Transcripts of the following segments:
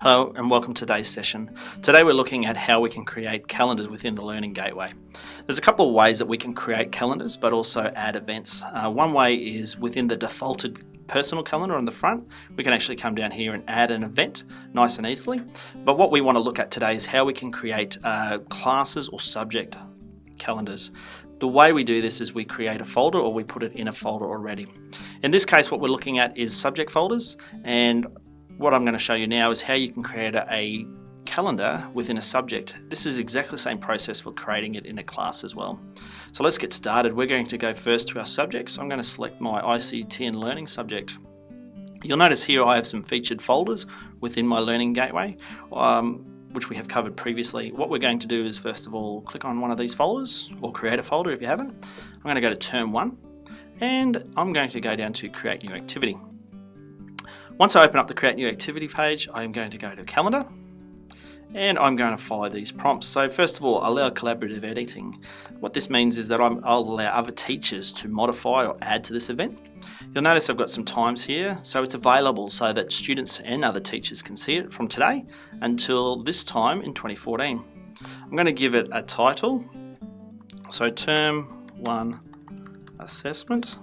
Hello and welcome to today's session. Today we're looking at how we can create calendars within the Learning Gateway. There's a couple of ways that we can create calendars but also add events. One way is within the defaulted personal calendar on the front. We can actually come down here and add an event nice and easily. But what we want to look at today is how we can create classes or subject calendars. The way we do this is we create a folder or we put it in a folder already. In this case what we're looking at is subject folders, and what I'm going to show you now is how you can create a calendar within a subject. This is exactly the same process for creating it in a class as well. So let's get started. We're going to go first to our subjects. I'm going to select my ICT and Learning subject. You'll notice here I have some featured folders within my Learning Gateway, which we have covered previously. What we're going to do is first of all click on one of these folders, or create a folder if you haven't. I'm going to go to Term 1 and I'm going to go down to Create New Activity. Once I open up the Create New Activity page, I'm going to go to Calendar and I'm going to follow these prompts. So first of all, allow collaborative editing. What this means is that I'll allow other teachers to modify or add to this event. You'll notice I've got some times here, so it's available so that students and other teachers can see it from today until this time in 2014. I'm going to give it a title, so Term 1 Assessment.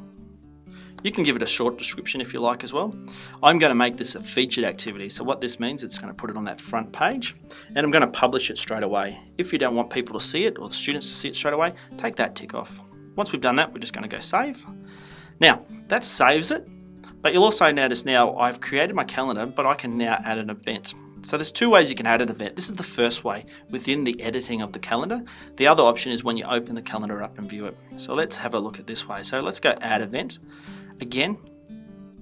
You can give it a short description if you like as well. I'm going to make this a featured activity. So what this means, it's going to put it on that front page and I'm going to publish it straight away. If you don't want people to see it or the students to see it straight away, take that tick off. Once we've done that, we're just going to go save. Now, that saves it, but you'll also notice now I've created my calendar, but I can now add an event. So there's two ways you can add an event. This is the first way within the editing of the calendar. The other option is when you open the calendar up and view it. So let's have a look at this way. So let's go add event. Again,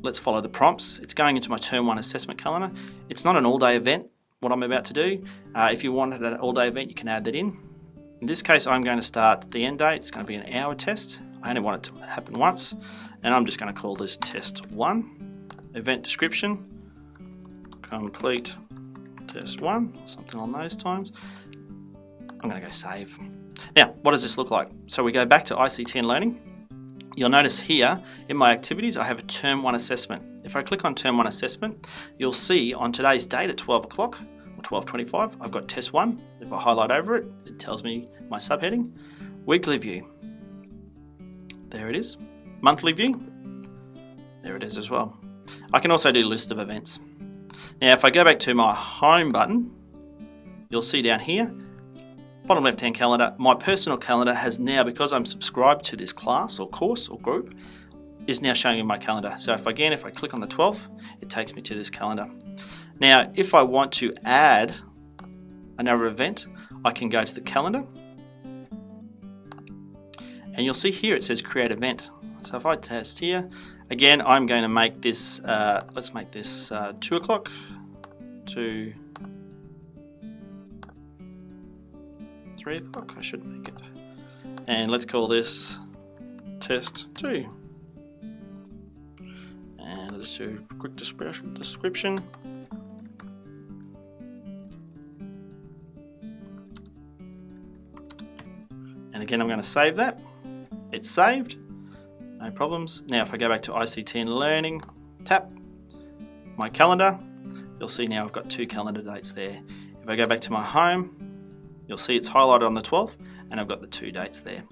let's follow the prompts. It's going into my Term 1 assessment calendar. It's not an all-day event, what I'm about to do. If you wanted an all-day event, you can add that in. In this case, I'm going to start the end date. It's going to be an hour test. I only want it to happen once. And I'm just going to call this Test 1. Event description, complete Test 1, something along those times. I'm going to go save. Now, what does this look like? So we go back to ICT and Learning. You'll notice here in my activities I have a Term 1 assessment. If I click on Term 1 assessment, you'll see on today's date at 12 o'clock or 12:25 I've got Test 1. If I highlight over it, it tells me my subheading. Weekly view, there it is. Monthly view, there it is as well. I can also do list of events. Now if I go back to my home button, you'll see down here bottom left hand calendar, my personal calendar has now, because I'm subscribed to this class or course or group, is now showing in my calendar. So if I click on the 12th, it takes me to this calendar. Now if I want to add another event, I can go to the calendar and you'll see here it says create event. So if I test here, again I'm going to make this, let's make this 2 o'clock to 3 o'clock, I should make it. And let's call this Test 2. And let's do a quick description. And again, I'm going to save that. It's saved, no problems. Now if I go back to ICT and Learning, tap my calendar, you'll see now I've got 2 calendar dates there. If I go back to my home, you'll see it's highlighted on the 12th and I've got the 2 dates there.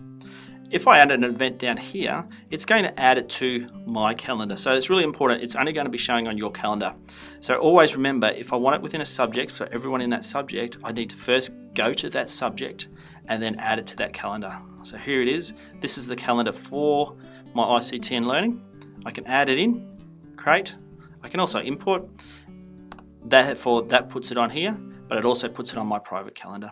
If I add an event down here, it's going to add it to my calendar. So it's really important, it's only going to be showing on your calendar. So always remember, if I want it within a subject, for everyone in that subject, I need to first go to that subject and then add it to that calendar. So here it is. This is the calendar for my ICT and Learning. I can add it in, create. I can also import. That puts it on here, but it also puts it on my private calendar.